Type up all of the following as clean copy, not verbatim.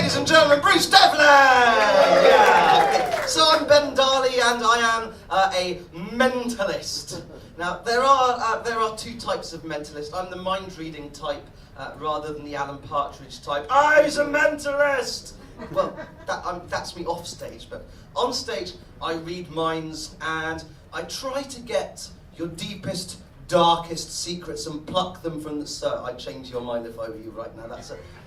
ladies and gentlemen, Bruce Devlin! Yeah. Okay. So I'm Ben Dali, and I am a mentalist. Now, there are two types of mentalist. I'm the mind-reading type, rather than the Alan Partridge type. I'm a mentalist! Well, that's me off stage, but on stage, I read minds, and I try to get your deepest, darkest secrets and pluck them from the... Sir, I'd change your mind if I were you right now.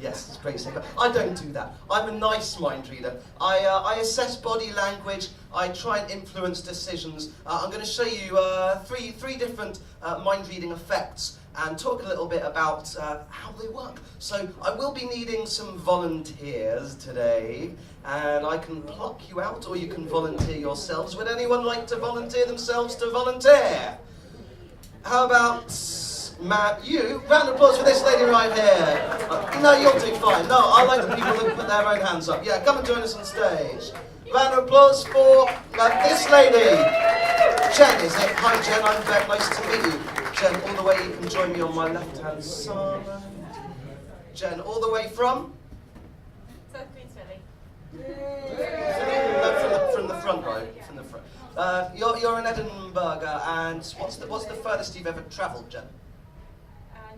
Yes, it's pretty simple. I don't do that. I'm a nice mind reader. I assess body language. I try and influence decisions. I'm going to show you three different mind reading effects and talk a little bit about how they work. So I will be needing some volunteers today, and I can pluck you out, or you can volunteer yourselves. Would anyone like to volunteer themselves to volunteer? How about Matt, you? Round of applause for this lady right here. No, you'll do fine. No, I like the people that put their own hands up. Yeah, come and join us on stage. Round of applause for this lady. Jen, is it? Hi Jen, I'm very nice to meet you. Jen, all the way, you can join me on my left-hand side. Jen, all the way from? South Queensville. No, from the front row. From the front. You're in Edinburgh, and what's the furthest you've ever travelled, Jen?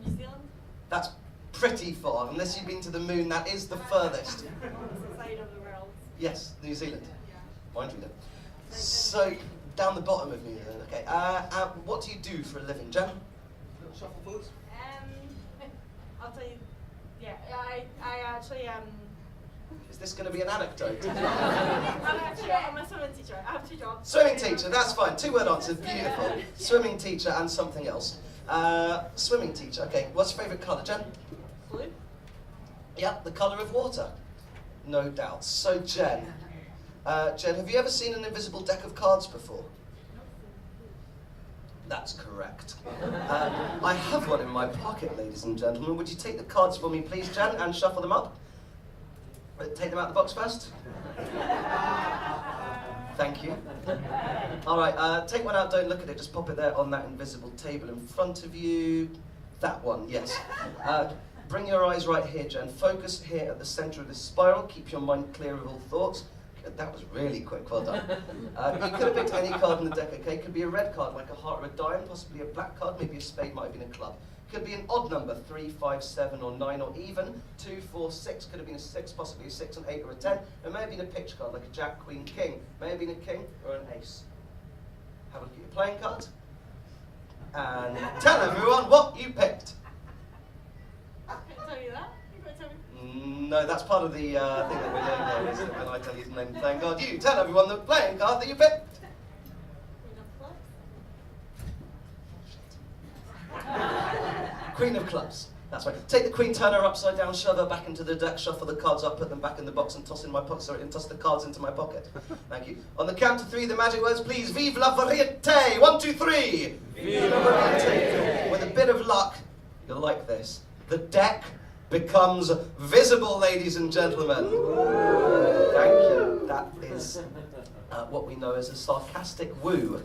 New Zealand. That's pretty far. Unless you've been to the moon, that is the furthest. Side of the world. Yes, New Zealand. Yeah. Mind you, then. So down the bottom of New Zealand. Okay. What do you do for a living, Jen? Shuffle foods. I'll tell you. Yeah, I actually Is this going to be an anecdote? I'm a swimming teacher. I have two jobs. Swimming teacher, that's fine. Two-word answer, beautiful. Swimming teacher and something else. Swimming teacher, okay. What's your favourite colour, Jen? Blue. Yeah, the colour of water. No doubt. So, Jen, have you ever seen an invisible deck of cards before? That's correct. I have one in my pocket, ladies and gentlemen. Would you take the cards for me, please, Jen, and shuffle them up? Take them out of the box first. Thank you. All right, take one out, don't look at it, just pop it there on that invisible table in front of you. That one, yes. Bring your eyes right here, Jen. Focus here at the center of this spiral. Keep your mind clear of all thoughts. That was really quick, well done. You could have picked any card in the deck, okay? Could be a red card, like a heart or a diamond, possibly a black card, maybe a spade, might have been a club. Could be an odd number, 3, 5, 7, or 9, or even 2, 4, 6. Could have been a 6, possibly a 6, an 8, or a 10. It may have been a picture card, like a jack, queen, king. May have been a king or an ace. Have a look at your playing cards. And tell everyone what you picked. I can't tell you that. You gotta tell me. No, that's part of the thing that we're doing there, isn't it? When I tell you the name, thank God. You tell everyone the playing card that you picked. Queen of clubs. That's right. Take the queen, turn her upside down, shove her back into the deck, shuffle the cards up, put them back in the box, and toss in my pocket. Sorry, and toss the cards into my pocket. Thank you. On the count of 3, the magic words, please. Vive La Variete. 1, 2, 3. Vive La Variete. With a bit of luck, you'll like this. The deck becomes visible, ladies and gentlemen. Thank you. That is what we know as a sarcastic woo.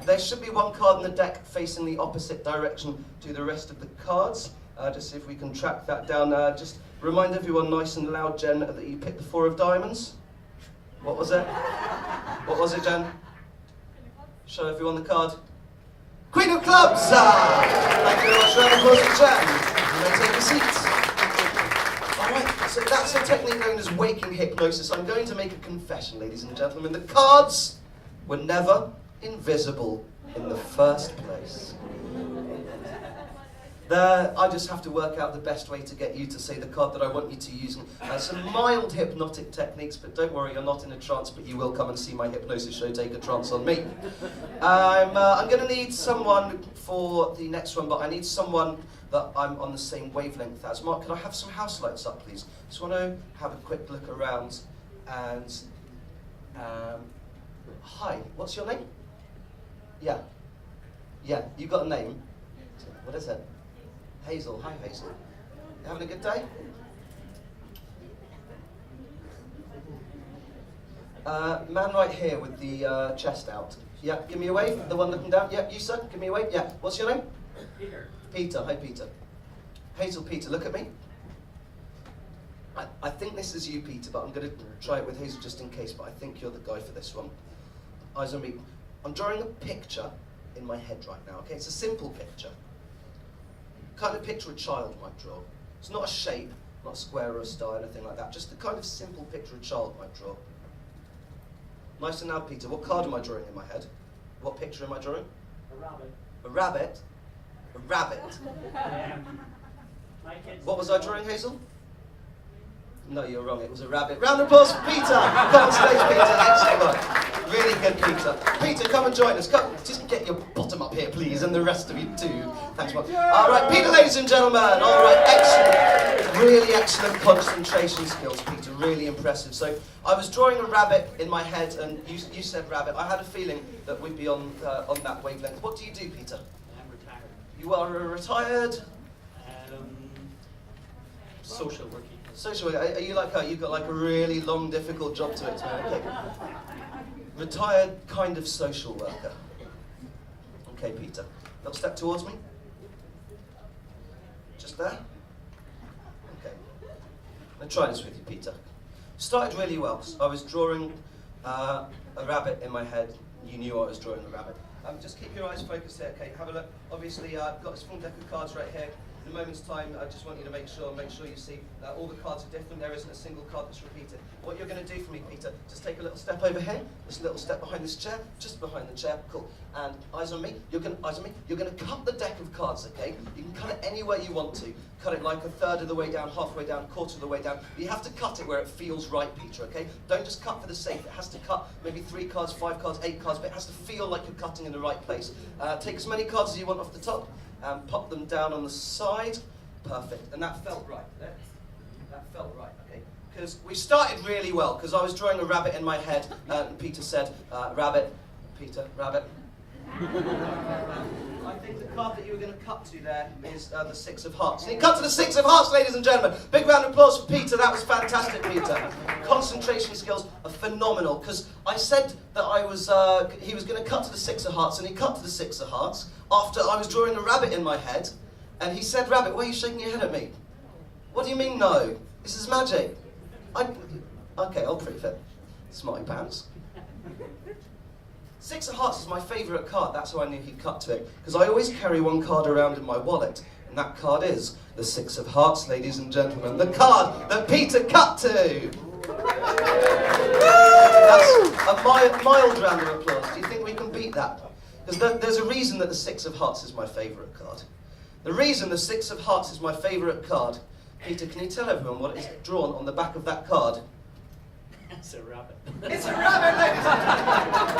There should be one card in the deck facing the opposite direction to the rest of the cards. Just see if we can track that down. Just remind everyone nice and loud, Jen, that you picked the 4 of diamonds. What was it? What was it, Jen? Show everyone the card. Queen of clubs! Thank you very much. Round of applause for Jen. You may take your seats. Alright, so that's a technique known as waking hypnosis. I'm going to make a confession, ladies and gentlemen. The cards were never invisible in the first place. I just have to work out the best way to get you to say the card that I want you to use. Some mild hypnotic techniques, but don't worry, you're not in a trance, but you will come and see my hypnosis show, Take a Trance on Me. I'm going to need someone for the next one, but I need someone that I'm on the same wavelength as. Mark, could I have some house lights up, please? Just want to have a quick look around and... hi, what's your name? Yeah, you got a name? What is it? Hazel. Hi, Hazel. You having a good day? Man right here with the chest out. Yeah, give me a wave. The one looking down. Yeah, you sir, give me a wave. Yeah, what's your name? Peter. Peter, hi Peter. Hazel, Peter, look at me. I I think this is you, Peter, but I'm going to try it with Hazel just in case, but I think you're the guy for this one. Eyes on me. I'm drawing a picture in my head right now, okay? It's a simple picture. Kind of picture a child might draw. It's not a shape, not a square or a star, anything like that. Just the kind of simple picture a child might draw. Nice and now, Peter, what card am I drawing in my head? What picture am I drawing? A rabbit. A rabbit? A rabbit? What was I drawing, Hazel? No, you're wrong. It was a rabbit. Round of applause for Peter. Come on stage, Peter. Excellent work. Really good, Peter. Peter, come and join us. Come, just get your bottom up here, please, and the rest of you too. Thanks, Mark. All right, Peter, ladies and gentlemen. All right, excellent. Really excellent concentration skills, Peter. Really impressive. So I was drawing a rabbit in my head, and you said rabbit. I had a feeling that we'd be on that wavelength. What do you do, Peter? I'm retired. You are a retired Social worker. social worker. Are you like her? You've got like a really long, difficult job to explain. Okay. Retired kind of social worker. Okay, Peter. Little step towards me. Just there. Okay. I'm gonna try this with you, Peter. Started really well. I was drawing a rabbit in my head. You knew I was drawing a rabbit. Just keep your eyes focused here. Okay, have a look. Obviously, I've got this full deck of cards right here. In a moment's time, I just want you to make sure you see that all the cards are different. There isn't a single card that's repeated. What you're going to do for me, Peter, just take a little step over here. This little step behind this chair, just behind the chair. Cool. And eyes on me. You're going to cut the deck of cards. Okay. You can cut it anywhere you want to. Cut it like a third of the way down, halfway down, quarter of the way down. But you have to cut it where it feels right, Peter. Okay. Don't just cut for the sake. It has to cut maybe 3 cards, 5 cards, 8 cards, but it has to feel like you're cutting in the right place. Take as many cards as you want off the top, and pop them down on the side. Perfect, and that felt right. That felt right, okay? Because we started really well, because I was drawing a rabbit in my head, and Peter said, rabbit, Peter, rabbit. I think the card that you were going to cut to there is the 6 of Hearts. And you cut to the 6 of Hearts, ladies and gentlemen. Big round of applause for Peter, that was fantastic, Peter. Concentration skills are phenomenal, because I said that he was going to cut to the 6 of Hearts, and he cut to the 6 of Hearts after I was drawing a rabbit in my head. And he said, rabbit, why are you shaking your head at me? What do you mean, no? This is magic. Okay, I'll prove it. Smarty pants. 6 of Hearts is my favourite card. That's how I knew he'd cut to it. Because I always carry one card around in my wallet. And that card is the 6 of Hearts, ladies and gentlemen. The card that Peter cut to. That's a mild round of applause. Do you think we can beat that? Because there's a reason that the 6 of Hearts is my favourite card. The reason the 6 of Hearts is my favourite card, Peter, can you tell everyone what is drawn on the back of that card? It's a rabbit. It's a rabbit, ladies and gentlemen!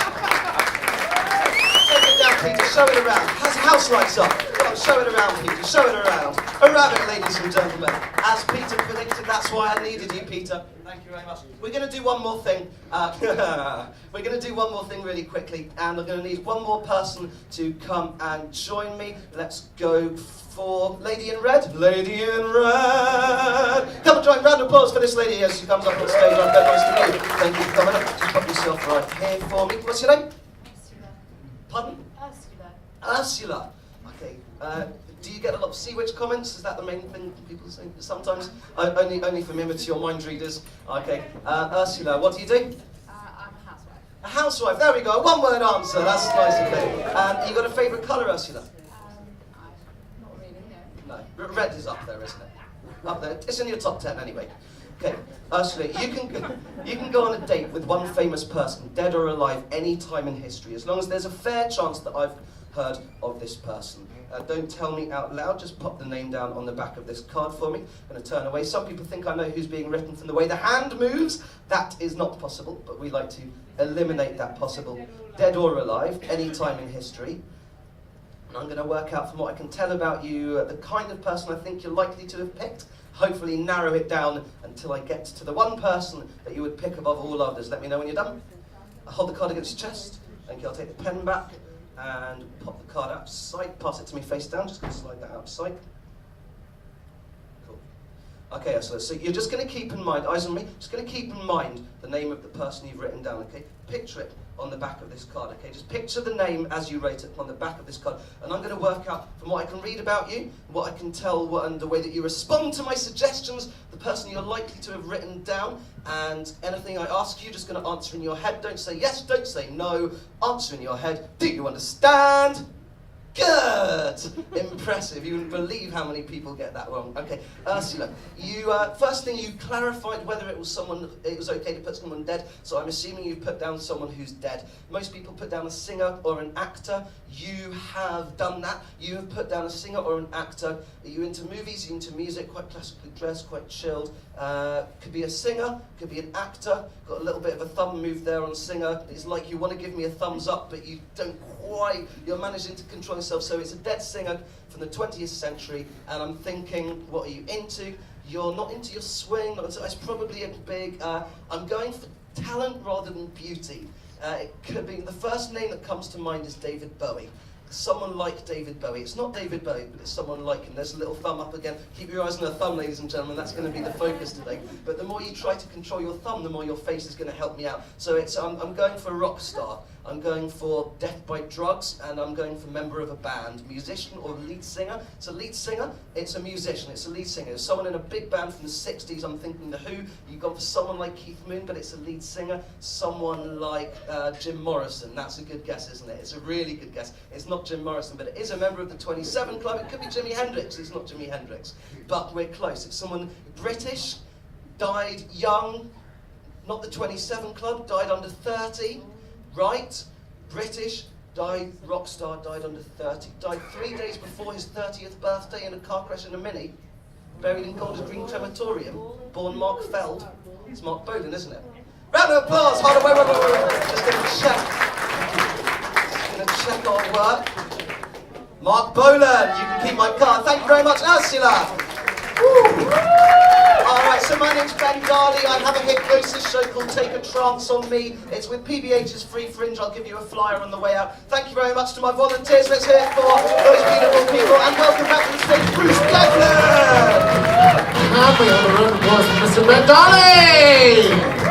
Take it down, Peter, show it around. Has house lights up? Well, show it around, Peter, show it around. A rabbit, ladies and gentlemen. As Peter predicted, that's why I needed you, Peter. Thank you very much. We're going to do one more thing. We're going to do one more thing really quickly, and I'm going to need one more person to come and join me. Let's go for Lady in Red. Lady in Red. Come and join. Round of applause for this lady as she comes up on stage. I'm very nice to meet you. Thank you for coming up. Just put yourself right here for me. What's your name? Ursula. Pardon? Ursula. Ursula. Okay. Do you get a lot of sea witch comments? Is that the main thing people say sometimes? Only for immature mind readers. Okay. Ursula, what do you do? I'm a housewife. A housewife. There we go. One word answer. That's nice. Okay. And you got a favourite colour, Ursula? Not really, no. No. Red is up there, isn't it? Up there. It's in your top 10 anyway. Okay. Ursula, you can go on a date with one famous person, dead or alive, any time in history, as long as there's a fair chance that I've heard of this person. Don't tell me out loud, just pop the name down on the back of this card for me. I'm going to turn away. Some people think I know who's being written from the way the hand moves. That is not possible, but we like to eliminate that possible. Dead or alive, any time in history. And I'm going to work out from what I can tell about you, the kind of person I think you're likely to have picked. Hopefully narrow it down until I get to the one person that you would pick above all others. Let me know when you're done. Hold the card against your chest. Thank you. I'll take the pen back and pop the card outside. Pass it to me face down. Just going to slide that outside. Cool. Okay, so you're just going to keep in mind, eyes on me, just going to keep in mind the name of the person you've written down, okay? Picture it on the back of this card, okay? Just picture the name as you wrote it on the back of this card, and I'm going to work out from what I can read about you, what I can tell, and the way that you respond to my suggestions, the person you're likely to have written down, and anything I ask you, just going to answer in your head. Don't say yes, don't say no. Answer in your head. Do you understand? Good! Impressive. You wouldn't believe how many people get that wrong. Okay, Ursula, you first thing you clarified whether it was okay to put someone dead, so I'm assuming you've put down someone who's dead. Most people put down a singer or an actor. You have done that. You have put down a singer or an actor. Are you into movies? Are you into music? Quite classically dressed, quite chilled. Could be a singer, could be an actor. Got a little bit of a thumb move there on singer. It's like you want to give me a thumbs up, but you don't quite. You're managing to control yourself. So it's a dead singer from the 20th century, and I'm thinking, what are you into? You're not into your swing. It's probably a big. I'm going for talent rather than beauty. It could be the first name that comes to mind is David Bowie. Someone like David Bowie. It's not David Bowie, but it's someone like him. There's a little thumb up again. Keep your eyes on the thumb, ladies and gentlemen. That's going to be the focus today. But the more you try to control your thumb, the more your face is going to help me out. So I'm going for rock star. I'm going for death by drugs, and I'm going for member of a band, musician or lead singer. It's a lead singer, it's a musician, it's a lead singer. It's someone in a big band from the 60s, I'm thinking The Who. You've gone for someone like Keith Moon, but it's a lead singer. Someone like Jim Morrison. That's a good guess, isn't it? It's a really good guess. It's not Jim Morrison, but it is a member of the 27 Club. It could be Jimi Hendrix. It's not Jimi Hendrix. But we're close. It's someone British, died young, not the 27 Club, died under 30. Right, British, died, rock star, died under 30. Died 3 days before his 30th birthday in a car crash in a Mini. Buried in Golders Green Crematorium. Born Mark Feld. It's Mark Bolan, isn't it? Round of applause! Hold on, wait. Just gonna check our work. Mark Bolan, you can keep my card. Thank you very much, Ursula. Alright, so my name's Ben Dali. I have a hypnosis show called Take a Trance on Me. It's with PBH's Free Fringe. I'll give you a flyer on the way out. Thank you very much to my volunteers. Let's hear it for those beautiful people. And welcome back to the stage, Bruce Devlin! Happy on the round of applause for Mr. Ben Dali!